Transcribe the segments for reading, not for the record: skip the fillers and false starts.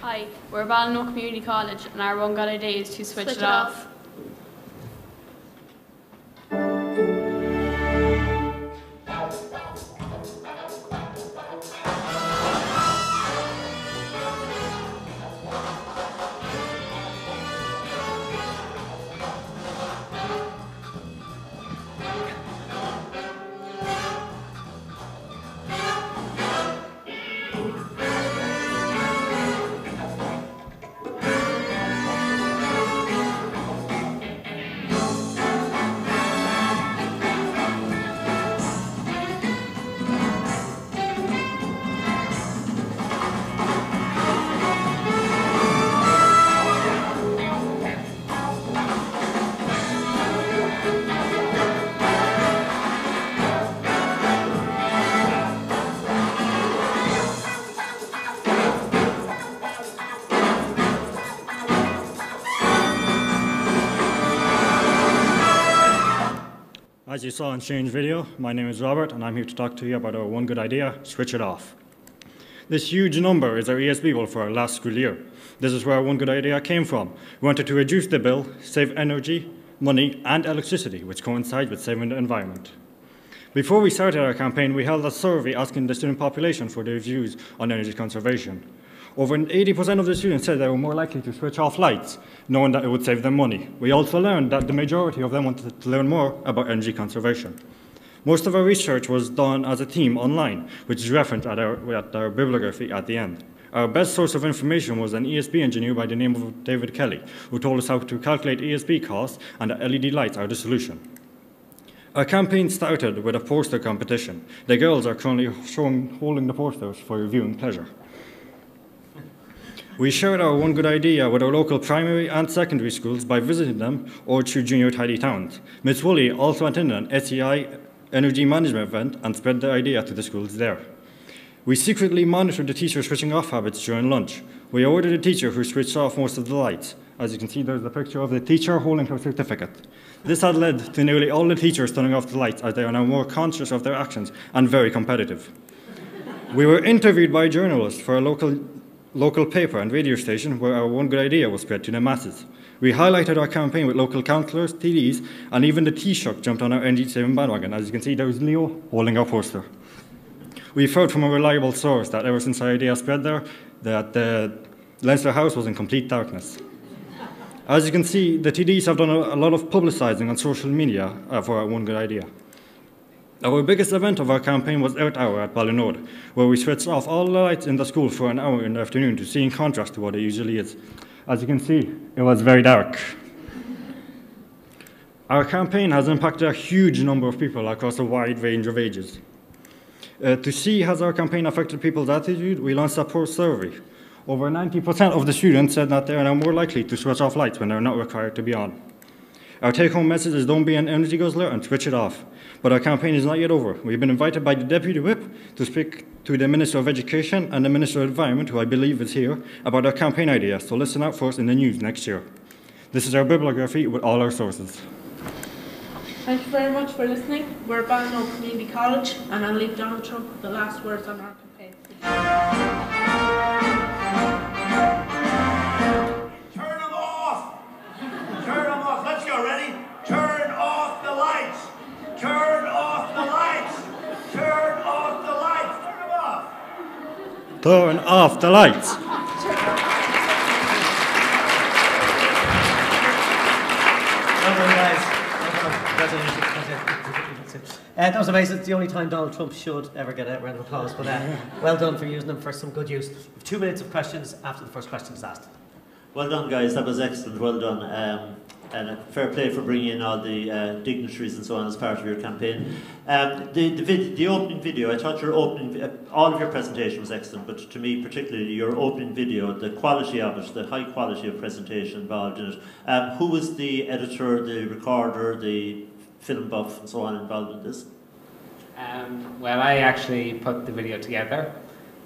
Hi, we're Ballinor Community College and our one good idea is to switch it off. As you saw in Shane's video, my name is Robert and I'm here to talk to you about our one good idea, switch it off. This huge number is our ESB bill for our last school year. This is where our one good idea came from. We wanted to reduce the bill, save energy, money and electricity, which coincides with saving the environment. Before we started our campaign, we held a survey asking the student population for their views on energy conservation. Over 80% of the students said they were more likely to switch off lights, knowing that it would save them money. We also learned that the majority of them wanted to learn more about energy conservation. Most of our research was done as a team online, which is referenced at our bibliography at the end. Our best source of information was an ESB engineer by the name of David Kelly, who told us how to calculate ESB costs and that LED lights are the solution. Our campaign started with a poster competition. The girls are currently holding the posters for your viewing pleasure. We shared our one good idea with our local primary and secondary schools by visiting them or through junior tidy towns. Ms. Woolley also attended an SEI energy management event and spread the idea to the schools there. We secretly monitored the teachers' switching off habits during lunch. We ordered a teacher who switched off most of the lights. As you can see, there's a picture of the teacher holding her certificate. This had led to nearly all the teachers turning off the lights as they are now more conscious of their actions and very competitive. We were interviewed by journalists for a local paper and radio station where our one good idea was spread to the masses. We highlighted our campaign with local councillors, TDs, and even the Taoiseach jumped on our energy saving bandwagon. As you can see, there's Leo holding our poster. We've heard from a reliable source that ever since our idea spread there, that the Leinster House was in complete darkness. As you can see, the TDs have done a lot of publicising on social media for our one good idea. Our biggest event of our campaign was Earth Hour at Ballinor, where we switched off all the lights in the school for an hour in the afternoon to see in contrast to what it usually is. As you can see, it was very dark. Our campaign has impacted a huge number of people across a wide range of ages. To see has our campaign affected people's attitude, we launched a poll survey. Over 90% of the students said that they are now more likely to switch off lights when they are not required to be on. Our take-home message is don't be an energy guzzler and switch it off. But our campaign is not yet over. We've been invited by the Deputy Whip to speak to the Minister of Education and the Minister of Environment, who I believe is here, about our campaign idea, so listen out for us in the news next year. This is our bibliography with all our sources. Thank you very much for listening. We're Ballinor Community College, and I'll leave Donald Trump with the last words on our campaign. Turn them off! Turn them off. Let's go. Ready? Turn off the lights! Turn off the lights! Turn off the lights! Turn them off! Turn off the lights! Well done, guys. That was amazing. It's the only time Donald Trump should ever get a round of applause, but well done for using them for some good use. We have 2 minutes of questions after the first question is asked. Well done, guys. That was excellent. Well done. And fair play for bringing in all the dignitaries and so on as part of your campaign. The opening video, I thought your all of your presentation was excellent, but to me particularly your opening video, the quality of it, the high quality of presentation involved in it. Who was the editor, the recorder, the film buff and so on involved in this? Well, I actually put the video together,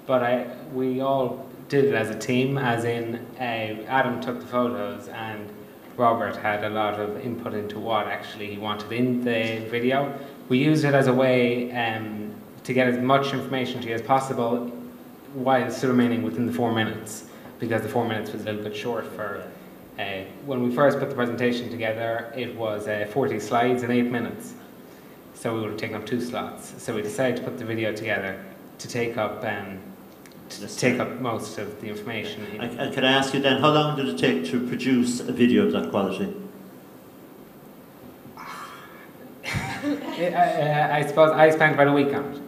but we all did it as a team, as in Adam took the photos and Robert had a lot of input into what actually he wanted in the video. We used it as a way to get as much information to you as possible while still remaining within the 4 minutes. because the 4 minutes was a little bit short for. When we first put the presentation together, it was 40 slides in 8 minutes. So we would have taken up 2 slots. So we decided to put the video together to take up most of the information. And can I ask you then, how long did it take to produce a video of that quality? I suppose I spent about a week on it.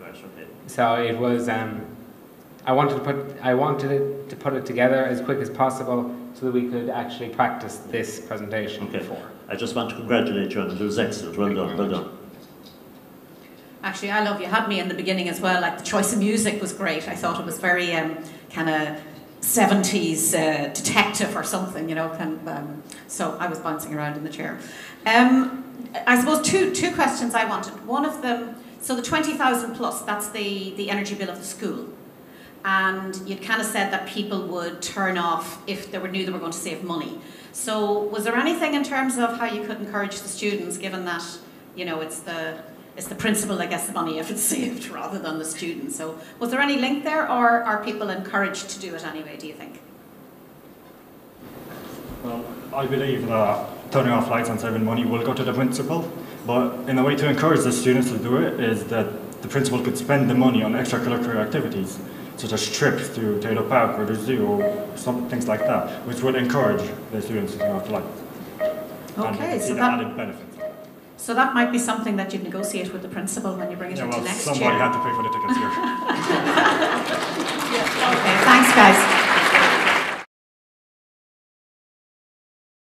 Right, okay. So it was. I wanted to put it together as quick as possible so that we could actually practice this presentation before. I just want to congratulate you on it. It was excellent. Well done. Well done. Actually, I love you had me in the beginning as well. Like the choice of music was great. I thought it was very kind of 70s detective or something, you know. So I was bouncing around in the chair. I suppose two questions I wanted. One of them, so the 20,000 plus, that's the energy bill of the school. And you'd kind of said that people would turn off if they knew they were going to save money. So was there anything in terms of how you could encourage the students, given that, you know, it's the principal that gets the money if it's saved rather than the student? So was there any link there, or are people encouraged to do it anyway, do you think? Well, I believe that turning off lights and saving money will go to the principal, but in a way to encourage the students to do it is that the principal could spend the money on extracurricular activities, such as trips to Taylor Park or the zoo or some things like that, which would encourage the students to turn off the lights. Okay, so that added benefits. So that might be something that you'd negotiate with the principal when you bring it into next year. Somebody had to pay for the tickets here. Okay, thanks guys.